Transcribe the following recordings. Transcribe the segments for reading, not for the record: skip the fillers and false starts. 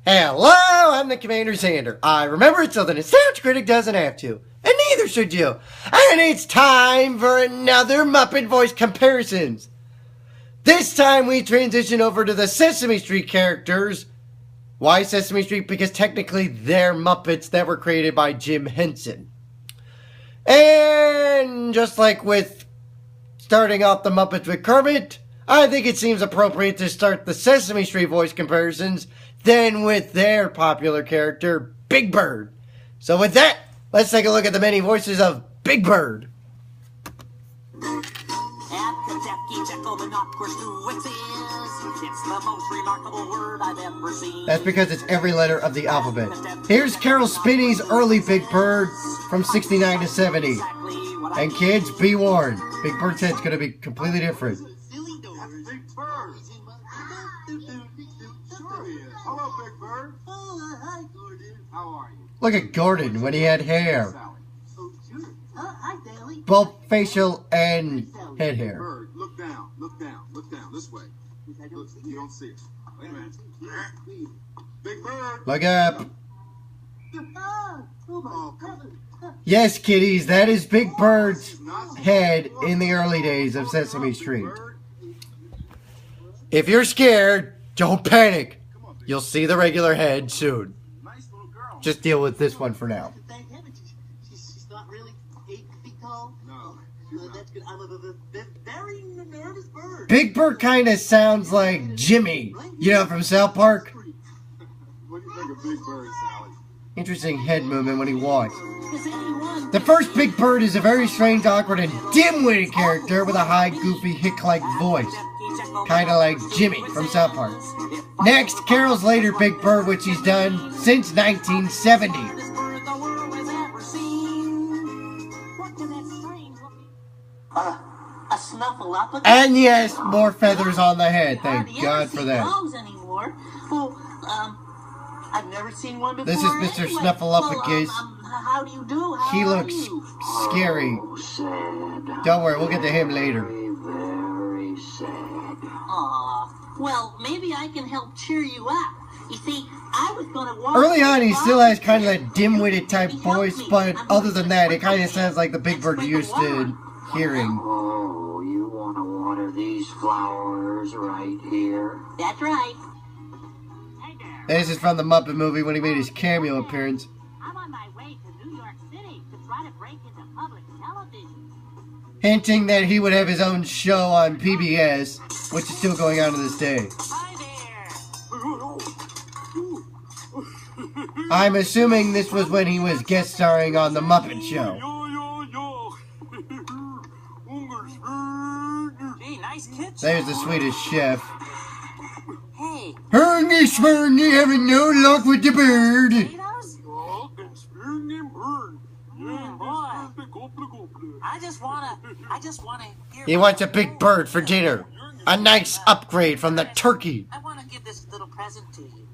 Hello, I'm the CommanderZander. I remember it so that a sound critic doesn't have to. And neither should you. And it's time for another Muppet voice comparisons. This time we transition over to the Sesame Street characters. Why Sesame Street? Because technically they're Muppets that were created by Jim Henson. And just like with starting off the Muppets with Kermit, I think it seems appropriate to start the Sesame Street voice comparisons then with their popular character, Big Bird. So with that, let's take a look at the many voices of Big Bird. That's because it's every letter of the alphabet. Here's Carol Spinney's early Big Bird from 69 to 70. And kids, be warned, Big Bird's head's going to be completely different. Hello, Big Bird. Oh, hi, Gordon. How are you? Look at Gordon when he had hair. Oh, sure. Hi, Sally. Both facial and head hair. Bird, look down, this way. Look, you don't see it. Wait a minute. Big Bird. Look up. Yes, kiddies, that is Big Bird's head in the early days of Sesame Street. If you're scared, don't panic. You'll see the regular head soon. Just deal with this one for now. She's not really 8 feet tall? No. That's good. I'm a very nervous bird. Big Bird kind of sounds like Jimmy, you know, from South Park. What do you think of Big Bird, Sally? Interesting head movement when he walks. The first Big Bird is a very strange, awkward, and dim-witted character with a high, goofy, hick-like voice. Kind of like Jimmy from South Park. Next, Carol's later Big Bird, which he's done since 1970. A snuffleupagus? And yes, more feathers on the head. Thank God for that. Well, I've never seen one before. This is Mr. Anyway. Snuffleupagus. How do you do? He looks scary. Don't worry, we'll get to him later. Very sad. Aw, well, maybe I can help cheer you up. You see, I was going to walk... Early on, he still has kind of that dim-witted type voice, but other than that, it kind of sounds like the Big Bird you're used to hearing. Oh, you want to water these flowers right here? That's right. This is from the Muppet movie when he made his cameo appearance. I'm on my way to New York City to try to break into public television. Hinting that he would have his own show on PBS, which is still going on to this day. Hi there. I'm assuming this was when he was guest starring on The Muppet Show. Gee, nice kitchen. There's the Swedish chef. Hey, Ernie Smurny having no luck with the bird. potatoes? Boy, I just wanna hear. He wants a big bird for dinner. A nice upgrade from the turkey. I wanna give this little present to you.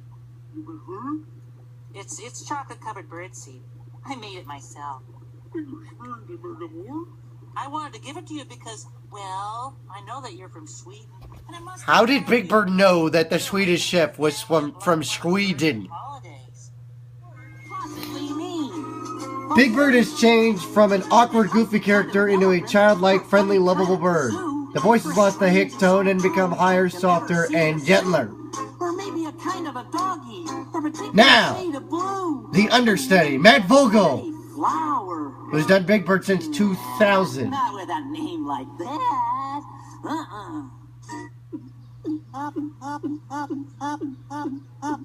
It's chocolate covered birdseed. I made it myself. I wanted to give it to you because, well, I know that you're from Sweden. And I must How did Big Bird know that the Swedish chef was from Sweden? holidays. Possibly me. Big Bird has changed from an awkward, goofy character into a childlike, friendly, lovable bird. The voice has lost the hick tone and become higher, softer, and gentler. Or maybe a kind of a doggy. Or a particular Now, shade of blue. the understudy, Matt Vogel, Flower. who's done Big Bird since 2000. Not with a name like that. Hop, hop, hop, hop, hop, hop.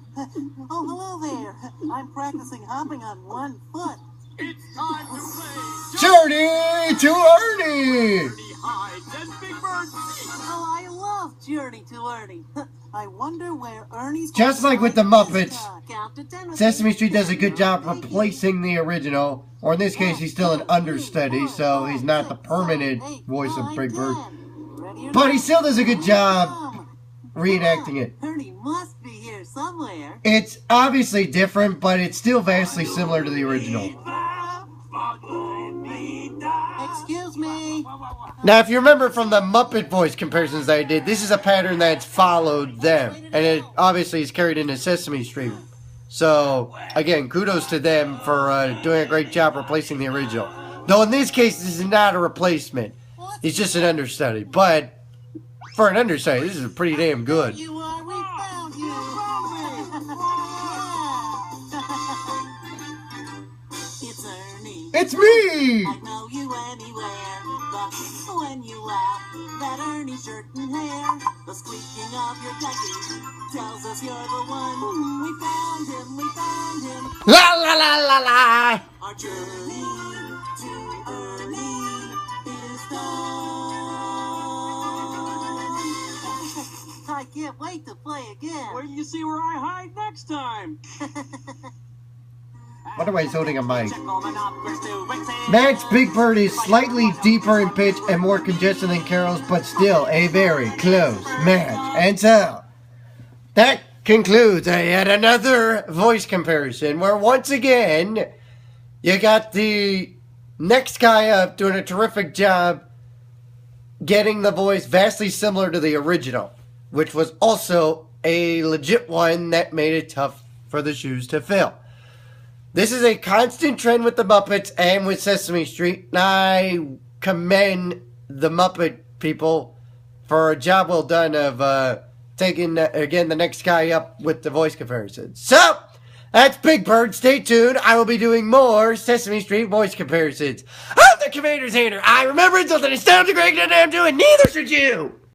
Oh, hello there. I'm practicing hopping on one foot. It's time to play Journey to Ernie! Hides and Big Bird Seats. Oh, I love Journey to Ernie. I wonder where Ernie's... Just like with the Muppets, Count to 10 with Sesame me. Street does a good job replacing the original, or in this case, he's still an understudy, so he's not the permanent voice of Big Bird. Ready or But he not? still does a good job reenacting it. Ernie must be here somewhere. It's obviously different, but it's still vastly similar to the original. Excuse me. Now, if you remember from the Muppet voice comparisons that I did, this is a pattern that's followed them. And it obviously is carried into Sesame Street. So, again, kudos to them for doing a great job replacing the original. Though in this case, this is not a replacement. It's just an understudy. But, for an understudy, this is pretty damn good. You are, we found you. It's Ernie. It's me! I know you anywhere, but when you laugh, that Ernie shirt and hair, the squeaking of your ducky tells us you're the one. We found him, we found him. La la la la la! Our journey to Ernie is done. I can't wait to play again. Wait till you see where I hide next time. Wonder why he's holding a mic. Check all the numbers to excel. Matt's Big Bird is slightly deeper in pitch and more congested than Carol's, but still a very close match. And so, that concludes yet another voice comparison where once again, you got the next guy up doing a terrific job getting the voice vastly similar to the original, which was also a legit one that made it tough for the shoes to fill. This is a constant trend with the Muppets and with Sesame Street, and I commend the Muppet people for a job well done of taking, again, the next guy up with the voice comparison. So, that's Big Bird. Stay tuned. I will be doing more Sesame Street voice comparisons. I'm the CommanderZander. I remember until the nostalgia great that I'm doing, neither should you!